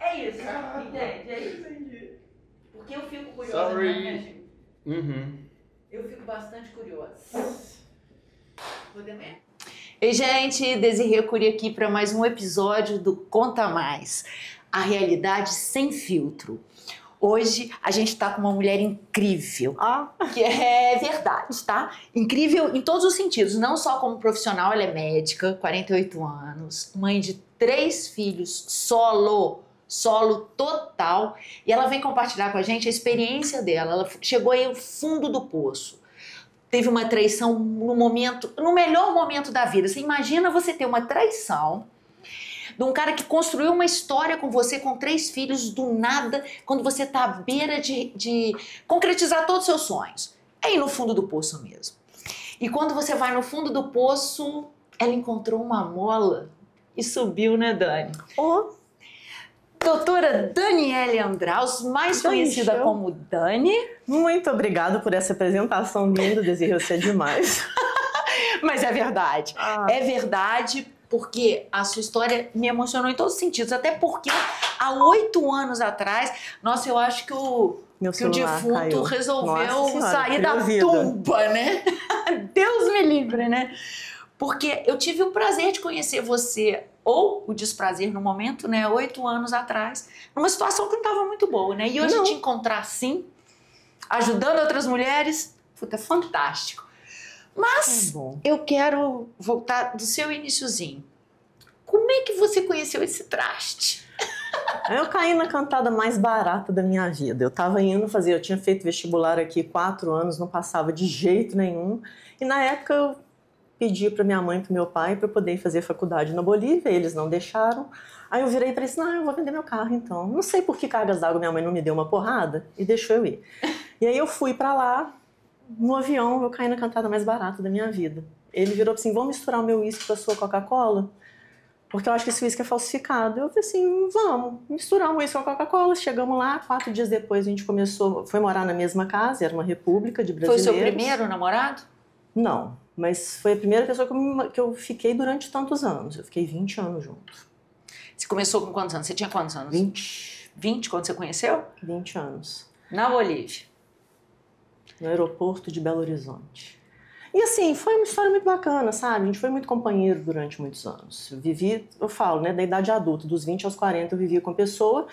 É isso, Caramba. entende? É isso. Entendi. Porque eu fico curiosa, Sorry. né, Gil? Uhum. Eu fico bastante curiosa. Podemos ir? Ei, gente, Desirê Cury aqui para mais um episódio do Conta Mais, a realidade sem filtro. Hoje a gente tá com uma mulher incrível, que é verdade, tá? Incrível em todos os sentidos, não só como profissional, ela é médica, 48 anos, mãe de 3 filhos, solo total, e ela vem compartilhar com a gente a experiência dela. Ela chegou aí ao fundo do poço. Teve uma traição no melhor momento da vida. Você imagina você ter uma traição de um cara que construiu uma história com você, com 3 filhos, do nada, quando você tá à beira de concretizar todos os seus sonhos. É aí no fundo do poço mesmo. E quando você vai no fundo do poço, ela encontrou uma mola e subiu, né, Dani? Doutora Daniele Andraus, mais conhecida como Dani. Muito obrigada por essa apresentação linda, Desirê, você é demais. Mas é verdade. É verdade, porque a sua história me emocionou em todos os sentidos. Até porque há 8 anos atrás, nossa, eu acho que o defunto caiu. Resolveu sair da tumba, né? Deus me livre, né? Porque eu tive o prazer de conhecer você, ou o desprazer no momento, né? 8 anos atrás, numa situação que não estava muito boa, né? E hoje te encontrar assim, ajudando outras mulheres, puta, fantástico. Mas eu quero voltar do seu iniciozinho. Como é que você conheceu esse traste? Eu caí na cantada mais barata da minha vida. Eu tinha feito vestibular aqui 4 anos, não passava de jeito nenhum. E na época eu pedi para minha mãe e para meu pai para eu poder fazer faculdade na Bolívia, eles não deixaram. Aí eu virei para eles, não, eu vou vender meu carro então. Não sei por que cargas d'água minha mãe não me deu uma porrada e deixou eu ir. E aí eu fui para lá, no avião eu caí na cantada mais barata da minha vida. Ele virou assim, vamos misturar o meu uísque com a sua Coca-Cola? Porque eu acho que esse uísque é falsificado. Eu falei assim, vamos misturar o uísque com a Coca-Cola. Chegamos lá, 4 dias depois a gente foi morar na mesma casa, era uma república de brasileiros. Foi o seu primeiro namorado? Não, mas foi a primeira pessoa que eu fiquei durante tantos anos. Eu fiquei 20 anos junto. Você começou com quantos anos? Você tinha quantos anos? 20. 20 quando você conheceu? 20 anos. Na Bolívia? No aeroporto de Belo Horizonte. E assim, foi uma história muito bacana, sabe? A gente foi muito companheiro durante muitos anos. Eu falo, né, da idade adulta, dos 20 aos 40 eu vivia com a pessoa,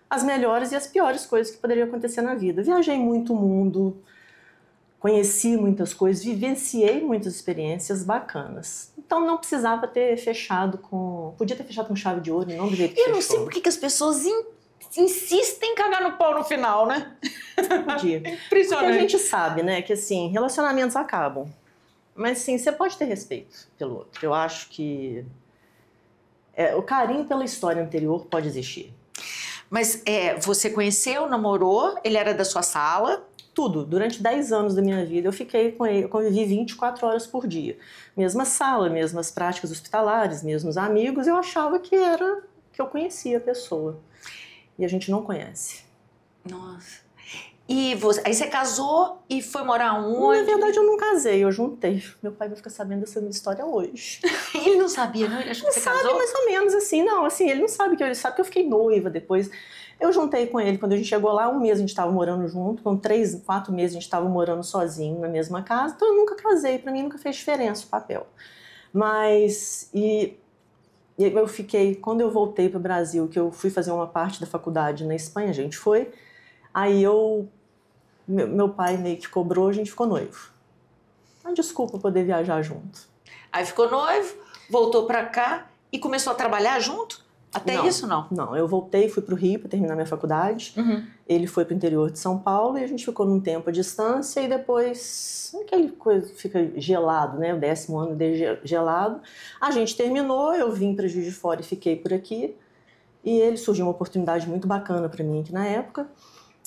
as melhores e as piores coisas que poderiam acontecer na vida. Viajei muito o mundo, conheci muitas coisas, vivenciei muitas experiências bacanas. Então não precisava ter fechado com... Podia ter fechado com chave de ouro e não do jeito que Eu não fechou. sei por que as pessoas insistem em cagar no pau no final, né? Podia. Impressionante. Porque a gente sabe, né, que assim, relacionamentos acabam. Mas sim, você pode ter respeito pelo outro. Eu acho que o carinho pela história anterior pode existir. Mas você conheceu, namorou, ele era da sua sala? Tudo. Durante 10 anos da minha vida eu fiquei com ele, eu convivi 24 horas por dia. Mesma sala, mesmas práticas hospitalares, mesmos amigos. Eu achava que eu conhecia a pessoa. E a gente não conhece. Nossa. E aí você casou e foi morar onde? Na verdade eu não casei, eu juntei. Meu pai vai ficar sabendo dessa minha história hoje. Ele não sabia, não? Ele achou que você casou? Ele sabe mais ou menos assim, não, assim, ele não sabe ele sabe que eu fiquei noiva depois. Eu juntei com ele, quando a gente chegou lá, 1 mês a gente estava morando junto, com 3, 4 meses a gente estava morando sozinho na mesma casa, então eu nunca casei, pra mim nunca fez diferença o papel. Mas, e eu fiquei, quando eu voltei pro Brasil, que eu fui fazer uma parte da faculdade na Espanha, a gente foi, aí meu pai meio que cobrou, a gente ficou noivo. Desculpa poder viajar junto. Aí ficou noivo, voltou pra cá e começou a trabalhar junto? Até Não, isso, não? Não, eu voltei, fui pro Rio para terminar minha faculdade. Uhum. Ele foi pro interior de São Paulo e a gente ficou num tempo à distância e depois aquele coisa fica gelado, né? O 10º ano gelado. A gente terminou, eu vim para Juiz de Fora e fiquei por aqui. E ele surgiu uma oportunidade muito bacana para mim aqui na época.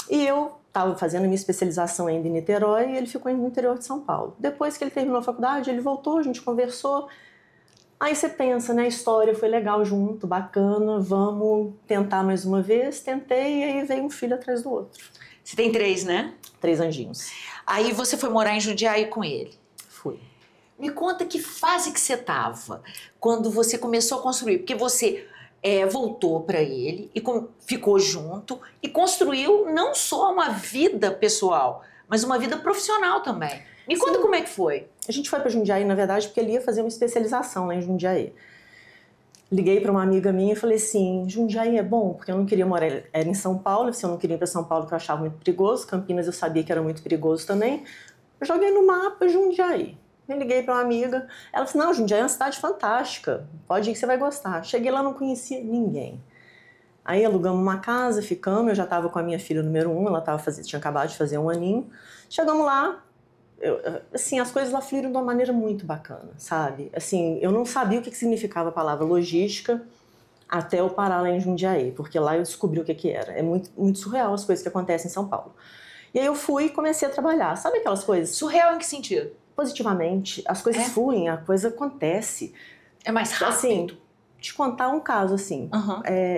E eu estava fazendo a minha especialização ainda em Niterói e ele ficou no interior de São Paulo. Depois que ele terminou a faculdade, ele voltou, a gente conversou. Aí você pensa, né, a história foi legal junto, bacana, vamos tentar mais uma vez. Tentei e aí veio um filho atrás do outro. Você tem 3, né? 3 anjinhos. Aí você foi morar em Jundiaí com ele? Fui. Me conta que fase que você estava quando você começou a construir, porque você voltou para ele e ficou junto e construiu não só uma vida pessoal, mas uma vida profissional também. Me conta como é que foi. A gente foi para Jundiaí, na verdade, porque ele ia fazer uma especialização lá em Jundiaí. Liguei para uma amiga minha e falei assim, Jundiaí é bom, porque eu não queria morar em São Paulo, se eu não queria ir para São Paulo, que eu achava muito perigoso, Campinas eu sabia que era muito perigoso também. Eu joguei no mapa Jundiaí. Eu liguei para uma amiga, ela disse, não, Jundiaí é uma cidade fantástica, pode ir que você vai gostar. Cheguei lá, não conhecia ninguém. Aí alugamos uma casa, ficamos, eu já estava com a minha filha número 1, ela tinha acabado de fazer 1 aninho. Chegamos lá, assim, as coisas lá fluíram de uma maneira muito bacana, sabe? Assim, eu não sabia o que significava a palavra logística até eu parar lá em Jundiaí, porque lá eu descobri o que era. É muito, muito surreal as coisas que acontecem em São Paulo. E aí eu fui e comecei a trabalhar. Sabe aquelas coisas? Surreal em que sentido? Positivamente. As coisas fluem, a coisa acontece. É mais rápido. Assim, te contar um caso, assim.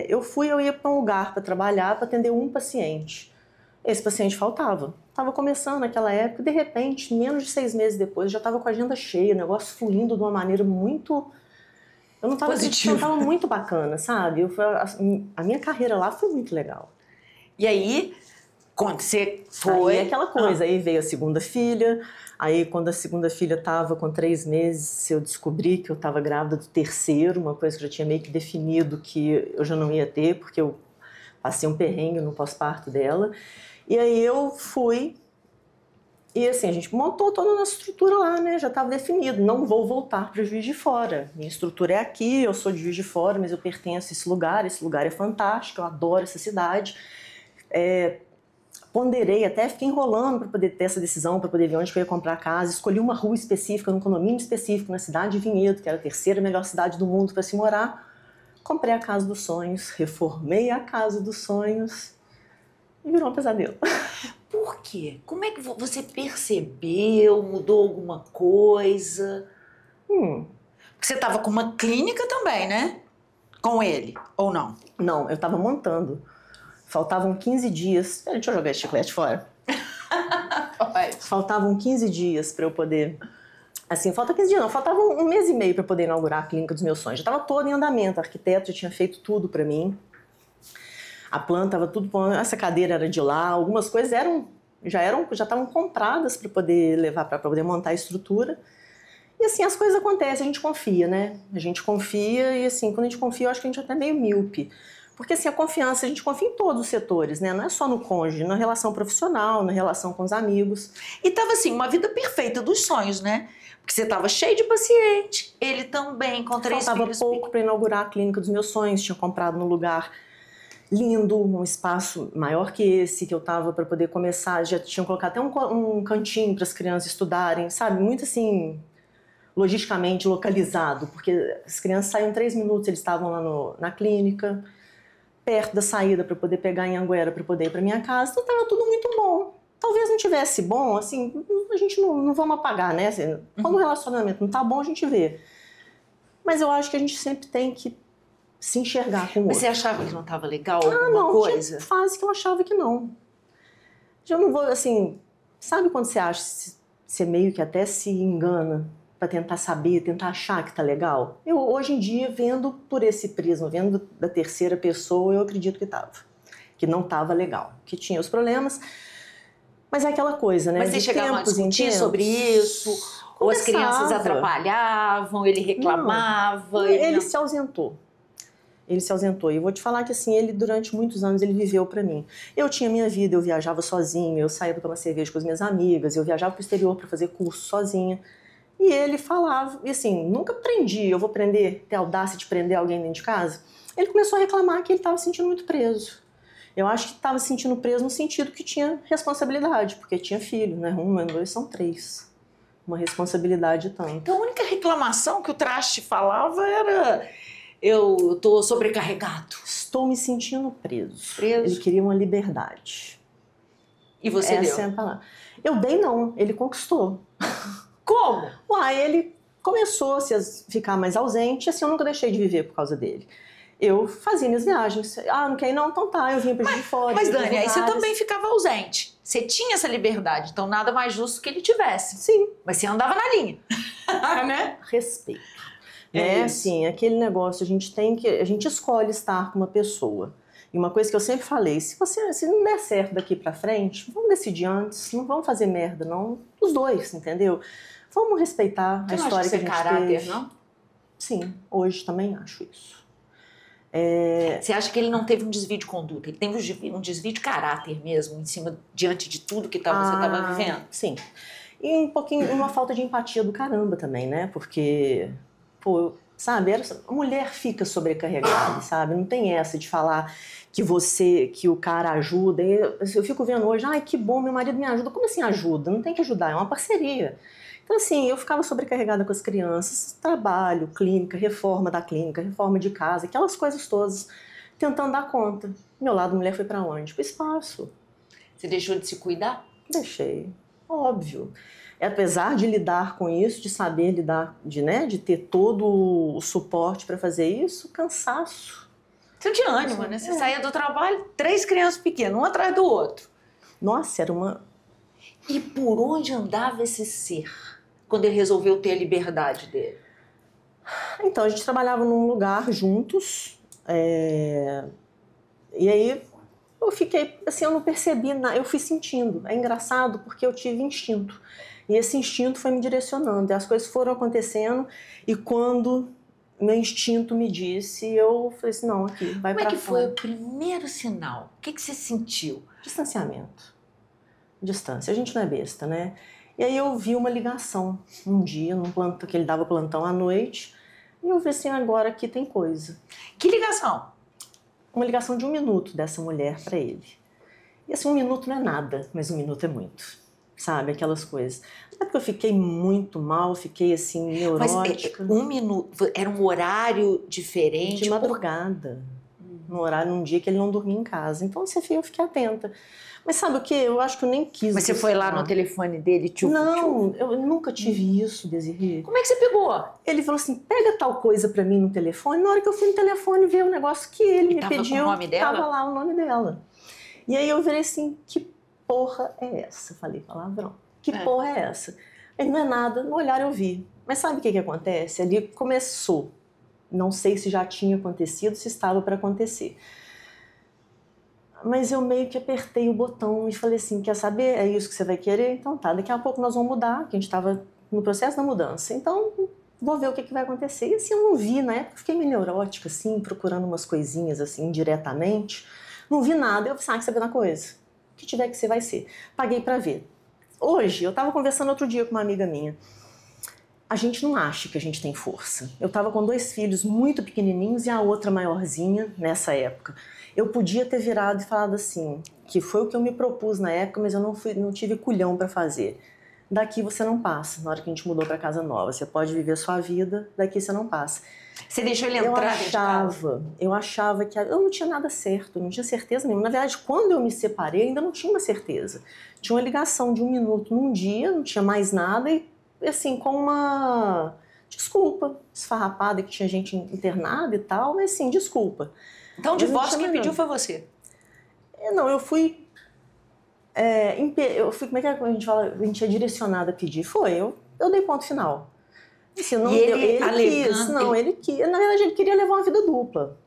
Eu ia para um lugar para trabalhar, para atender um paciente. Esse paciente faltava. Estava começando naquela época, de repente, menos de 6 meses depois, já estava com a agenda cheia, o negócio fluindo de uma maneira muito... Eu não estava acreditando, estava muito bacana, sabe? A minha carreira lá foi muito legal. E aí, quando você foi... Aí aquela coisa, aí veio a segunda filha, aí quando a segunda filha estava com 3 meses, eu descobri que eu estava grávida do terceiro, uma coisa que eu já tinha meio que definido que eu já não ia ter, porque eu passei um perrengue no pós-parto dela. E aí eu fui, e assim, a gente montou toda a nossa estrutura lá, né? Já estava definido, não vou voltar para Juiz de Fora. Minha estrutura é aqui, eu sou de Juiz de Fora, mas eu pertenço a esse lugar é fantástico, eu adoro essa cidade. Ponderei, até fiquei enrolando para poder ter essa decisão, para poder ver onde eu ia comprar a casa. Escolhi uma rua específica, num condomínio específico, na cidade de Vinhedo, que era a 3ª melhor cidade do mundo para se morar. Comprei a casa dos sonhos, reformei a casa dos sonhos. E virou um pesadelo. Por quê? Como é que você percebeu? Mudou alguma coisa? Porque você estava com uma clínica também, né? Com ele, ou não? Não, eu estava montando. Faltavam 15 dias. Deixa eu jogar esse chiclete fora. Faltavam 15 dias para eu poder... Assim, falta 15 dias não, faltava 1 mês e meio para poder inaugurar a clínica dos meus sonhos. Já estava todo em andamento, o arquiteto já tinha feito tudo para mim. A planta estava tudo bom, essa cadeira era de lá, algumas coisas já estavam compradas para poder levar, para poder montar a estrutura. E assim, as coisas acontecem, a gente confia, né? A gente confia e assim, quando a gente confia, eu acho que a gente é até meio míope. Porque assim, a confiança, a gente confia em todos os setores, né? Não é só no cônjuge, na relação profissional, na relação com os amigos. E tava assim, uma vida perfeita dos sonhos, né? Porque você tava cheio de paciente, ele também, com 3 Faltava filhos. pouco para inaugurar a clínica dos meus sonhos, tinha comprado num lugar lindo, um espaço maior que esse, que eu tava para poder começar, já tinham colocado até um cantinho para as crianças estudarem, sabe? Muito assim, logisticamente localizado, porque as crianças saíam 3 minutos, eles estavam lá na clínica, perto da saída para poder pegar em Anguera, para poder ir para minha casa, então tava tudo muito bom. Talvez não tivesse bom, assim, a gente não vamos apagar, né? Assim, quando o relacionamento não tá bom, a gente vê. Mas eu acho que a gente sempre tem que se enxergar com o outro. Mas você achava que não estava legal alguma não, coisa? Tinha fase que eu achava que não. Já não vou, assim... Sabe quando você acha, você meio que até se engana para tentar saber, tentar achar que tá legal? Eu, hoje em dia, vendo por esse prisma, vendo da terceira pessoa, eu acredito que tava. Que não tava legal. Que tinha os problemas. Mas é aquela coisa, né? Mas vocês chegavam a discutir sobre isso? Ou as crianças atrapalhavam, ele reclamava? Não, ele se ausentou. Ele se ausentou. E eu vou te falar que, assim, ele durante muitos anos ele viveu para mim. Eu tinha minha vida, eu viajava sozinha, eu saía para tomar cerveja com as minhas amigas, eu viajava para o exterior para fazer curso sozinha. E ele falava, e assim, nunca prendi, eu vou ter audácia de prender alguém dentro de casa. Ele começou a reclamar que ele estava se sentindo muito preso. Eu acho que estava se sentindo preso no sentido que tinha responsabilidade, porque tinha filho, né? 1, 2, são 3. Uma responsabilidade tanto. Então a única reclamação que o traste falava era: eu tô sobrecarregado. Estou me sentindo preso. Preso. Ele queria uma liberdade. E você Essa deu? é a palavra. Eu dei não, ele conquistou. Como? Ele começou a ficar mais ausente, assim, eu nunca deixei de viver por causa dele. Eu fazia minhas viagens. Não quer ir não? Então tá, eu vinha pra Juiz de Fora. Mas Dani, aí você também ficava ausente. Você tinha essa liberdade, então nada mais justo que ele tivesse. Sim. Mas você andava na linha, né? Respeito. né? isso. Assim, aquele negócio, a gente escolhe estar com uma pessoa. E uma coisa que eu sempre falei, se não der certo daqui pra frente, vamos decidir antes, não vamos fazer merda, não. Os dois, entendeu? Vamos respeitar a história que a gente caráter, teve. não? Sim, hoje também acho isso. Você acha que ele não teve um desvio de conduta? Ele teve um desvio de caráter mesmo, diante de tudo que você estava vivendo? Sim. E um pouquinho, uma falta de empatia do caramba também, né? Porque, pô, sabe, a mulher fica sobrecarregada, sabe? Não tem essa de falar que o cara ajuda. Eu fico vendo hoje, ai, que bom, meu marido me ajuda. Como assim ajuda? Não tem que ajudar, é uma parceria. Então, assim, eu ficava sobrecarregada com as crianças, trabalho, clínica, reforma da clínica, reforma de casa, aquelas coisas todas, tentando dar conta. Meu lado mulher foi pra onde? Pro espaço. Você deixou de se cuidar? Deixei, óbvio. Apesar de lidar com isso, de saber lidar, de ter todo o suporte para fazer isso, cansaço. Você não tinha ânimo, né? Você saía do trabalho, 3 crianças pequenas, um atrás do outro. Nossa, era uma... E por onde andava esse ser, quando ele resolveu ter a liberdade dele? Então, a gente trabalhava num lugar juntos, e aí eu fiquei, assim, eu não percebi nada, eu fui sentindo. É engraçado porque eu tive instinto. E esse instinto foi me direcionando, e as coisas foram acontecendo, e quando meu instinto me disse, eu falei assim, não, aqui, vai pra Como é que foi fora. o primeiro sinal? O que você sentiu? Distanciamento. Distância. A gente não é besta, né? E aí eu vi uma ligação um dia, num plantão, que ele dava plantão à noite, e eu vi assim, agora aqui tem coisa. Que ligação? Uma ligação de 1 minuto dessa mulher para ele. E assim, 1 minuto não é nada, mas 1 minuto é muito. Sabe, aquelas coisas. É porque eu fiquei muito mal, fiquei assim, neurótica. Mas 1 minuto, era um horário diferente? De madrugada. Num dia que ele não dormia em casa. Então, eu fiquei atenta. Mas sabe o que? Eu acho que eu nem quis. Mas você foi lá no telefone dele, tchuf, Não, eu nunca tive isso, Desirê. Como é que você pegou? Ele falou assim, pega tal coisa pra mim no telefone. Na hora que eu fui no telefone ver o negócio que ele me tava pediu, com o nome dela? tava lá o nome dela. E aí eu virei assim, que porra é essa? Falei palavrão. Que porra é essa? Ele não é nada, no olhar eu vi. Mas sabe o que acontece? Ali começou. Não sei se já tinha acontecido, se estava para acontecer. Mas eu meio que apertei o botão e falei assim, quer saber? É isso que você vai querer? Então tá, daqui a pouco nós vamos mudar, que a gente estava no processo da mudança. Então, vou ver o que vai acontecer. E assim, eu não vi, na época eu fiquei meio neurótica, assim, procurando umas coisinhas, assim, indiretamente. Não vi nada, eu pensei, que sabe uma coisa? O que tiver que ser, vai ser. Paguei para ver. Hoje, eu estava conversando outro dia com uma amiga minha. A gente não acha que a gente tem força. Eu estava com 2 filhos muito pequenininhos e a outra maiorzinha nessa época. Eu podia ter virado e falado assim, que foi o que eu me propus na época, mas eu não tive culhão para fazer. Daqui você não passa, na hora que a gente mudou para casa nova. Você pode viver a sua vida, daqui você não passa. Você deixou ele entrar dentro de casa? Eu achava que... Eu não tinha nada certo, não tinha certeza nenhuma. Na verdade, quando eu me separei, ainda não tinha uma certeza. Tinha uma ligação de 1 minuto num dia, não tinha mais nada e, assim, com uma desculpa esfarrapada que tinha gente internada e tal, mas sim, desculpa. Então o divórcio quem pediu foi você? Não, eu fui... como é que a gente fala? A gente é direcionada a pedir. Eu dei ponto final. Assim, não, e ele quis. Ele quis. Na verdade, ele queria levar uma vida dupla.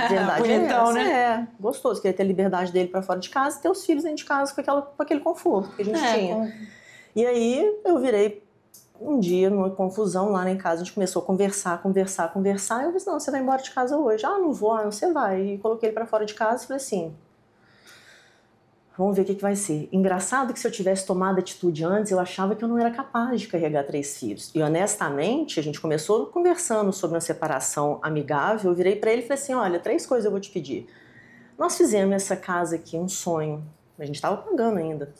Verdade Bonitão, essa, né? Gostoso. Queria ter a liberdade dele para fora de casa e ter os filhos dentro de casa com aquele conforto que a gente tinha. E aí, eu virei um dia, numa confusão lá em casa, a gente começou a conversar. E eu disse, não, você vai embora de casa hoje. Ah, não vou, não, você vai. E coloquei ele para fora de casa e falei assim, vamos ver o que vai ser. Engraçado que se eu tivesse tomado atitude antes, eu achava que eu não era capaz de carregar 3 filhos. E honestamente, a gente começou conversando sobre uma separação amigável, eu virei para ele e falei assim, olha, 3 coisas eu vou te pedir. Nós fizemos essa casa aqui, um sonho. A gente estava pagando ainda.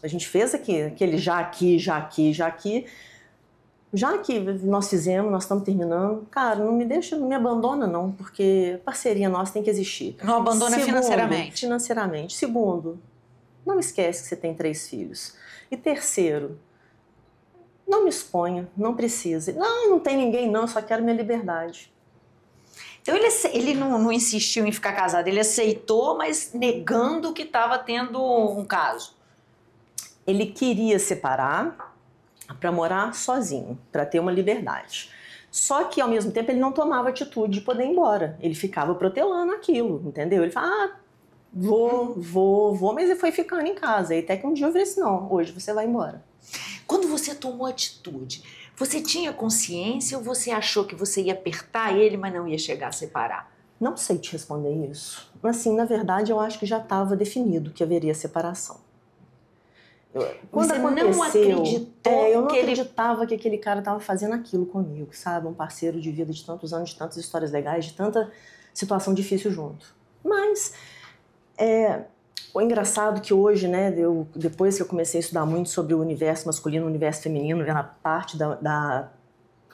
A gente fez aquele já aqui. Já que nós fizemos, nós estamos terminando, cara, não me abandona não, porque parceria nossa tem que existir. Não abandona financeiramente. Financeiramente. Segundo, não esquece que você tem 3 filhos. E terceiro, não me exponha, não precisa. Não tem ninguém não, eu só quero minha liberdade. Então ele não insistiu em ficar casado, ele aceitou, mas negando que estava tendo um caso. Ele queria separar para morar sozinho, para ter uma liberdade. Só que, ao mesmo tempo, ele não tomava atitude de poder ir embora. Ele ficava protelando aquilo, entendeu? Ele falava, vou, mas ele foi ficando em casa. E até que um dia eu falei assim, não, hoje você vai embora. Quando você tomou atitude, você tinha consciência ou você achou que você ia apertar ele, mas não ia chegar a separar? Não sei te responder isso. Mas, assim, na verdade, eu acho que já estava definido que haveria separação. Quando você aconteceu, não acreditou eu não que ele... acreditava que aquele cara estava fazendo aquilo comigo, sabe? Um parceiro de vida de tantos anos, de tantas histórias legais, de tanta situação difícil junto. Mas o engraçado é que hoje, né, depois que eu comecei a estudar muito sobre o universo masculino, o universo feminino, vendo a parte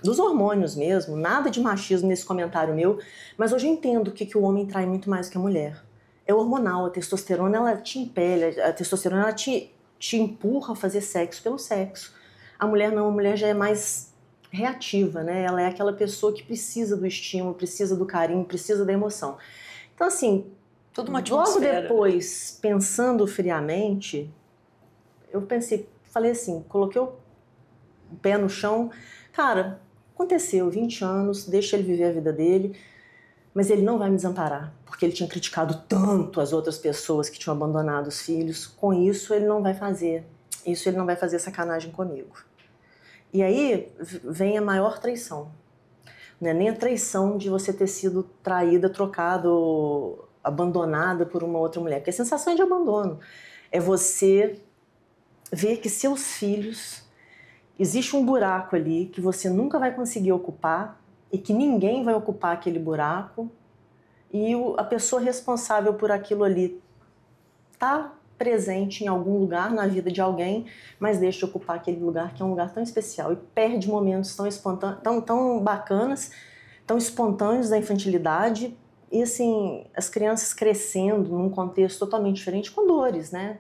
dos hormônios mesmo, nada de machismo nesse comentário meu, mas hoje eu entendo que o homem trai muito mais que a mulher. É hormonal, a testosterona ela te impele, a testosterona ela te empurra a fazer sexo pelo sexo. A mulher não, a mulher já é mais reativa, né? Ela é aquela pessoa que precisa do estímulo, precisa do carinho, precisa da emoção. Então, assim, Toda uma logo atmosfera. depois, pensando friamente, eu falei assim, coloquei o pé no chão, cara, aconteceu, 20 anos, deixa ele viver a vida dele, mas ele não vai me desamparar, porque ele tinha criticado tanto as outras pessoas que tinham abandonado os filhos. Com isso, ele não vai fazer sacanagem comigo. E aí vem a maior traição. Não é nem a traição de você ter sido traída, trocada, abandonada por uma outra mulher, porque a sensação é de abandono. É você ver que seus filhos... Existe um buraco ali que você nunca vai conseguir ocupar e que ninguém vai ocupar aquele buraco e a pessoa responsável por aquilo ali está presente em algum lugar na vida de alguém, mas deixa de ocupar aquele lugar que é um lugar tão especial e perde momentos tão bacanas, tão espontâneos da infantilidade e assim, as crianças crescendo num contexto totalmente diferente com dores, né?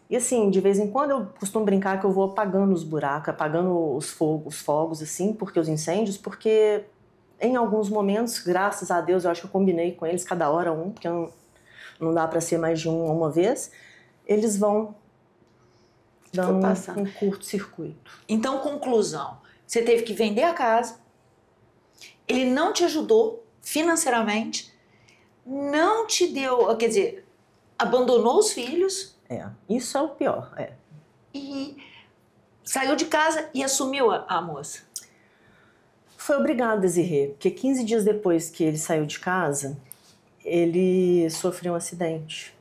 E assim, de vez em quando eu costumo brincar que eu vou apagando os buracos, apagando os fogos assim, os incêndios, porque em alguns momentos, graças a Deus, eu acho que eu combinei com eles, cada hora um, porque não dá para ser mais de uma vez, eles vão dando um curto-circuito. Então, conclusão, você teve que vender a casa, ele não te ajudou financeiramente, não te deu, quer dizer, abandonou os filhos... Isso é o pior, E saiu de casa e assumiu a moça. Foi obrigado, Desirê, porque 15 dias depois que ele saiu de casa, ele sofreu um acidente.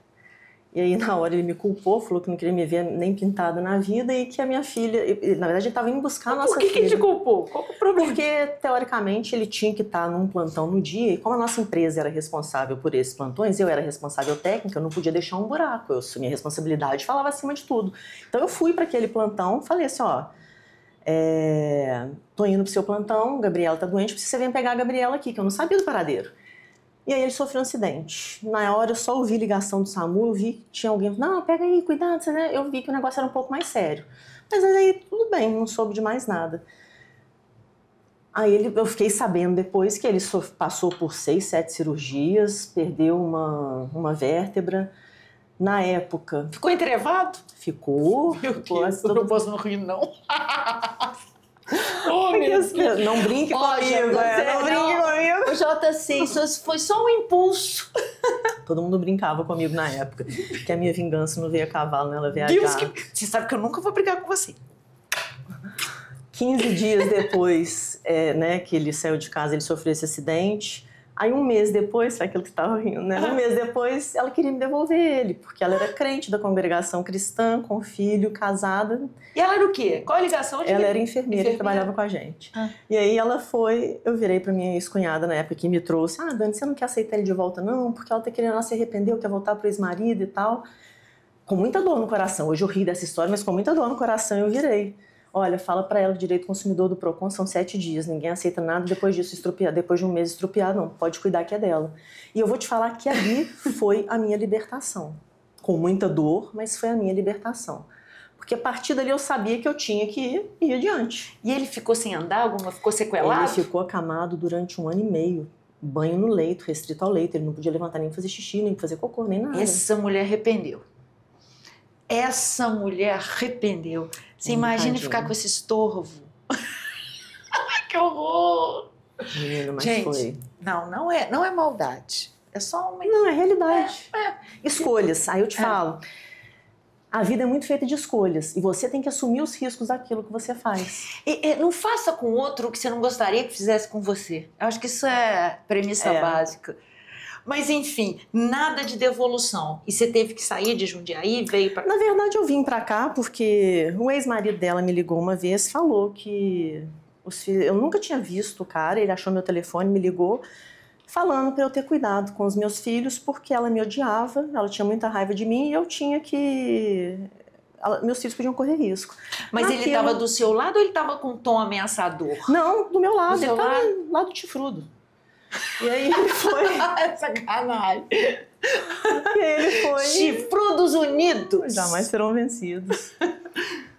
E aí, na hora, ele me culpou, falou que não queria me ver nem pintada na vida e que a minha filha... Na verdade, ele estava indo buscar a nossa filha. Por que ele te culpou? Qual é o problema? Porque, teoricamente, ele tinha que estar num plantão no dia e como a nossa empresa era responsável por esses plantões, eu era responsável técnica, eu não podia deixar um buraco. Eu assumi a responsabilidade e falava acima de tudo. Então, eu fui para aquele plantão, falei assim, tô indo pro seu plantão, Gabriela tá doente, você vem pegar a Gabriela aqui, que eu não sabia do paradeiro. E aí ele sofreu um acidente. Na hora eu só ouvi ligação do SAMU, eu vi que tinha alguém, não, pega aí, cuidado, né? Eu vi que o negócio era um pouco mais sério. Mas aí tudo bem, não soube de mais nada. Aí eu fiquei sabendo depois que ele passou por 6, 7 cirurgias, perdeu uma vértebra. Na época... Ficou entrevado? Ficou. Meu Deus, eu não posso não rir, não. Oh, não brinque comigo, não brinque comigo. O JC, isso foi só um impulso. Todo mundo brincava comigo na época, que a minha vingança não veio a cavalo, né? Ela veio a Deus, você sabe que eu nunca vou brigar com você. 15 dias depois, né, que ele saiu de casa, ele sofreu esse acidente. Aí um mês depois, foi aquilo que estava rindo, né? Um mês depois, ela queria me devolver ele, porque ela era crente da congregação cristã, com filho, casada. E ela era o quê? Qual a ligação? Ela era enfermeira, que trabalhava com a gente. E aí ela foi, eu virei pra minha ex-cunhada na época que me trouxe, Dani, você não quer aceitar ele de volta não? Porque ela tá querendo, ela se arrependeu, quer voltar pro ex-marido e tal. Com muita dor no coração, hoje eu ri dessa história, mas com muita dor no coração eu virei. Olha, fala pra ela, direito consumidor do Procon são 7 dias, ninguém aceita nada depois disso estrupiar, depois de um mês estrupiar, não, pode cuidar que é dela. E eu vou te falar que ali foi a minha libertação. Com muita dor, mas foi a minha libertação. Porque a partir dali eu sabia que eu tinha que ir adiante. E ele ficou sem andar? Ficou sequelado? Ele ficou acamado durante 1 ano e meio. Banho no leito, restrito ao leito. Ele não podia levantar nem fazer xixi, nem fazer cocô, nem nada. Essa mulher arrependeu. Essa mulher arrependeu. Você imagina ficar com esse estorvo? Que horror! Menina, mas Gente, foi. não é maldade. É só uma... Não, é realidade. Escolhas. Aí eu te falo. A vida é muito feita de escolhas. E você tem que assumir os riscos daquilo que você faz. E não faça com outro o que você não gostaria que fizesse com você. Eu acho que isso é premissa básica. Mas, enfim, nada de devolução. E você teve que sair de Jundiaí e veio para... Na verdade, eu vim pra cá porque o ex-marido dela me ligou uma vez, falou que eu nunca tinha visto o cara, ele achou meu telefone, me ligou, falando para eu ter cuidado com os meus filhos, porque ela me odiava, ela tinha muita raiva de mim e eu tinha que... meus filhos podiam correr risco. Mas ele estava do seu lado ou ele estava com um tom ameaçador? Não, do meu lado, ele estava lado? lá do chifrudo. E aí ele foi... Sacanagem. E aí ele foi... Chifrudos unidos. Jamais serão vencidos.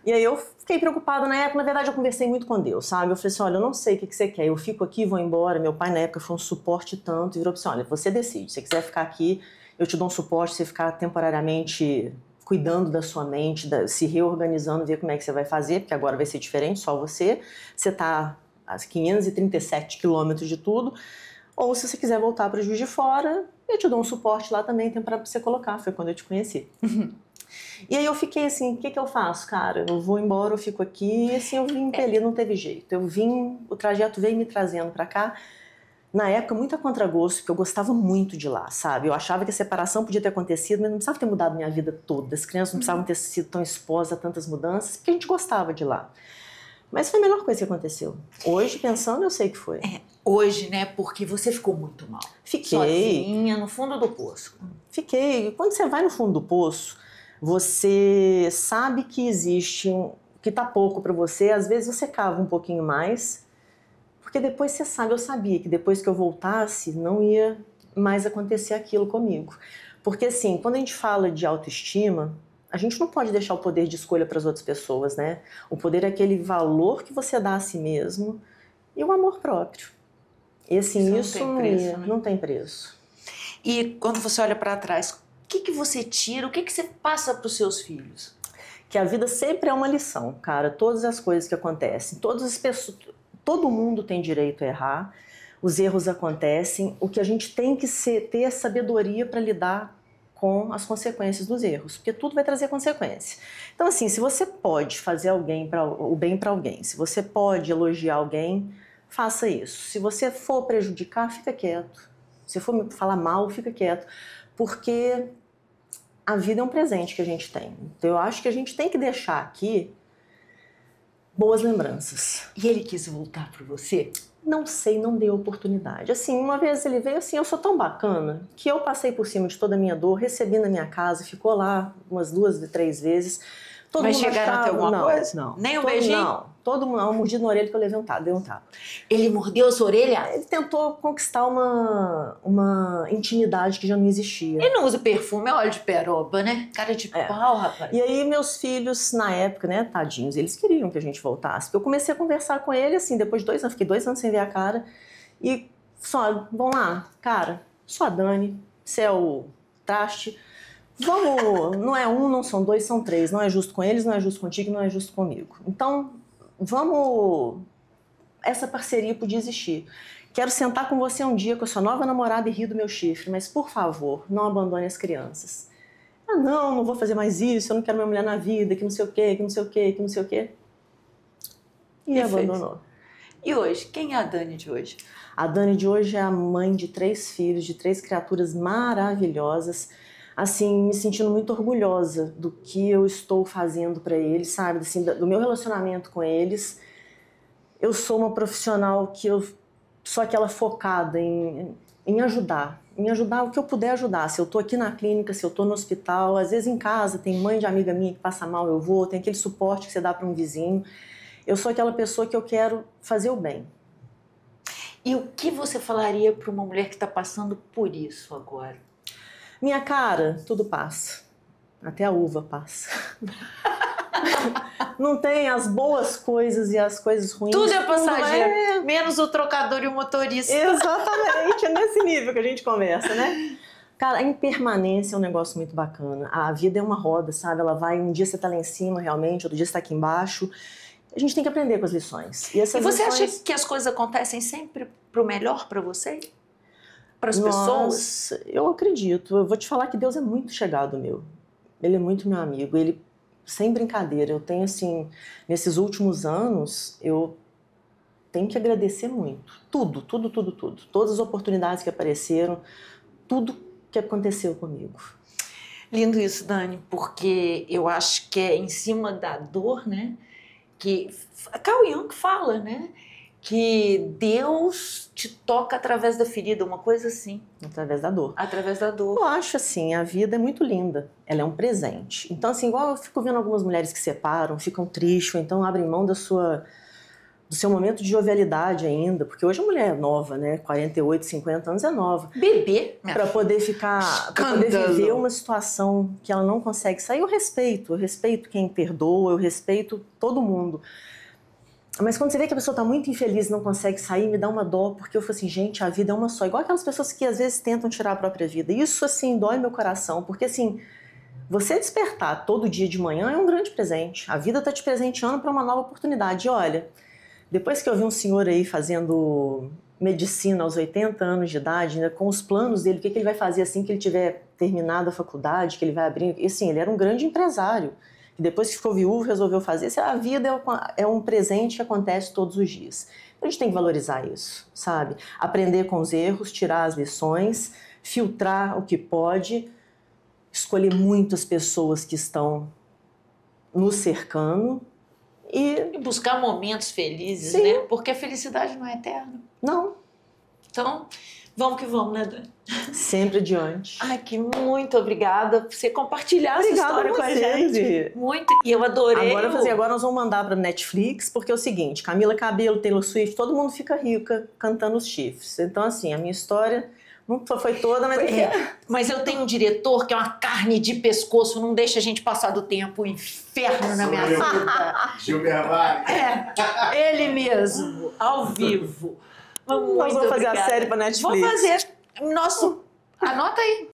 E aí eu fiquei preocupada na época. Na verdade, eu conversei muito com Deus, sabe? Eu falei assim, olha, eu não sei o que você quer. Eu fico aqui, vou embora. Meu pai, na época, foi um suporte tanto. E virou assim, olha, você decide. Se você quiser ficar aqui, eu te dou um suporte. Você ficar temporariamente cuidando da sua mente, se reorganizando, ver como é que você vai fazer. Porque agora vai ser diferente, só você. Você está a 537 quilômetros de tudo. Ou se você quiser voltar para Juiz de Fora, eu te dou um suporte lá também, tem para você colocar. Foi quando eu te conheci. E aí eu fiquei assim, o que eu faço, cara? Eu vou embora, eu fico aqui. E assim, eu vim impelir, não teve jeito. O trajeto veio me trazendo para cá. Na época, muito a contragosto, porque eu gostava muito de lá, sabe? Eu achava que a separação podia ter acontecido, mas não precisava ter mudado minha vida toda. As crianças não precisavam ter sido tão expostas a tantas mudanças, porque a gente gostava de lá. Mas foi a melhor coisa que aconteceu. Hoje, pensando, eu sei que foi. Hoje, né? Porque você ficou muito mal. Fiquei. Sozinha, no fundo do poço. Fiquei. Quando você vai no fundo do poço, você sabe que existe que tá pouco para você. Às vezes você cava um pouquinho mais, porque depois você sabe. Eu sabia que depois que eu voltasse, não ia mais acontecer aquilo comigo. Porque assim, quando a gente fala de autoestima, a gente não pode deixar o poder de escolha para as outras pessoas, né? O poder é aquele valor que você dá a si mesmo e o amor próprio. E assim, isso não tem preço. E quando você olha para trás, o que você tira, o que você passa para os seus filhos? Que a vida sempre é uma lição, cara. Todas as coisas que acontecem, todas as pessoas, todo mundo tem direito a errar, os erros acontecem. O que a gente tem que ter é sabedoria para lidar com as consequências dos erros, porque tudo vai trazer consequência. Então, assim, se você pode fazer o bem para alguém, se você pode elogiar alguém, faça isso. Se você for prejudicar, fica quieto. Se for falar mal, fica quieto. Porque a vida é um presente que a gente tem. Então, eu acho que a gente tem que deixar aqui boas lembranças. E ele quis voltar para você? Não sei, não deu oportunidade. Assim, uma vez ele veio assim, eu sou tão bacana, que eu passei por cima de toda a minha dor, recebi na minha casa, ficou lá umas 2, 3 vezes. Todo Mas mundo chegaram a ter alguma coisa? Não. Nem um beijinho? Não. Todo mundo, uma mordida na orelha que eu levei dei um tapa. Ele mordeu a sua orelha? Ele tentou conquistar uma intimidade que já não existia. Ele não usa perfume, é óleo de peroba, né? Cara de pau, rapaz. E aí meus filhos, na época, né, tadinhos, eles queriam que a gente voltasse. Eu comecei a conversar com ele, assim, depois de 2 anos, fiquei 2 anos sem ver a cara. E só, vamos lá, cara, só a Dani, você é o traste. Vamos, não é um, não são 2, são 3. Não é justo com eles, não é justo contigo, não é justo comigo. Então, vamos... Essa parceria podia existir. Quero sentar com você um dia com a sua nova namorada e rir do meu chifre, mas, por favor, não abandone as crianças. Ah, não vou fazer mais isso, eu não quero minha mulher na vida, que não sei o quê, que não sei o quê, que não sei o quê. E abandonou. E hoje, quem é a Dani de hoje? A Dani de hoje é a mãe de 3 filhos, de 3 criaturas maravilhosas, assim, me sentindo muito orgulhosa do que eu estou fazendo para eles, sabe? Assim, do meu relacionamento com eles. Eu sou uma profissional que eu sou aquela focada em ajudar o que eu puder ajudar. Se eu tô aqui na clínica, se eu tô no hospital, às vezes em casa, tem mãe de amiga minha que passa mal, eu vou, tem aquele suporte que você dá para um vizinho. Eu sou aquela pessoa que eu quero fazer o bem. E o que você falaria para uma mulher que está passando por isso agora? Minha cara, tudo passa. Até a uva passa. Não tem as boas coisas e as coisas ruins. Tudo é passageiro, menos o trocador e o motorista. Exatamente, é nesse nível que a gente conversa, né? Cara, a impermanência é um negócio muito bacana. A vida é uma roda, sabe? Ela vai, um dia você tá lá em cima realmente, outro dia você tá aqui embaixo. a gente tem que aprender com as lições. E você acha que as coisas acontecem sempre pro melhor para você? Para as pessoas? Eu acredito. Eu vou te falar que Deus é muito chegado meu. Ele é muito meu amigo. Ele, sem brincadeira, eu tenho assim, nesses últimos anos, eu tenho que agradecer muito. Tudo. Todas as oportunidades que apareceram, tudo que aconteceu comigo. Lindo isso, Dani, porque eu acho que é em cima da dor, né? Que Carl Jung fala, né? Que Deus te toca através da ferida, uma coisa assim. Através da dor. Através da dor. Eu acho assim, a vida é muito linda. Ela é um presente. Então, assim, igual eu fico vendo algumas mulheres que separam, ficam tristes, ou então abrem mão do seu momento de jovialidade ainda, porque hoje a mulher é nova, né? 48, 50 anos é nova. Bebê, para poder ficar, para poder viver uma situação que ela não consegue sair. Eu respeito quem perdoa, eu respeito todo mundo. Mas quando você vê que a pessoa está muito infeliz e não consegue sair, me dá uma dó, porque eu falo assim, gente, a vida é uma só. Igual aquelas pessoas que às vezes tentam tirar a própria vida. Isso, assim, dói meu coração, porque assim, você despertar todo dia de manhã é um grande presente. A vida está te presenteando para uma nova oportunidade. E olha, depois que eu vi um senhor aí fazendo medicina aos 80 anos de idade, né, com os planos dele, o que ele vai fazer assim que ele tiver terminado a faculdade, que ele vai abrir... E assim, ele era um grande empresário. E depois que ficou viúvo, resolveu fazer. A vida é um presente que acontece todos os dias. A gente tem que valorizar isso, sabe? Aprender com os erros, tirar as lições, filtrar o que pode, escolher muitas pessoas que estão nos cercando, e buscar momentos felizes, sim, né? Porque a felicidade não é eterna. Não. Então, vamos que vamos, né, Dani? Sempre adiante. Ai, que muito obrigada por você compartilhar essa história com a gente. Muito. E eu adorei. Agora nós vamos mandar para Netflix, porque é o seguinte, Camila Cabello, Taylor Swift, todo mundo fica rica cantando os chifres. Então, assim, a minha história não foi toda, mas... Mas eu tenho um diretor que é uma carne de pescoço, não deixa a gente passar do tempo, um inferno na minha vida. Gilberto Vale. Ele mesmo, ao vivo. Nós vamos fazer a série para Netflix. Vamos fazer. Anota aí.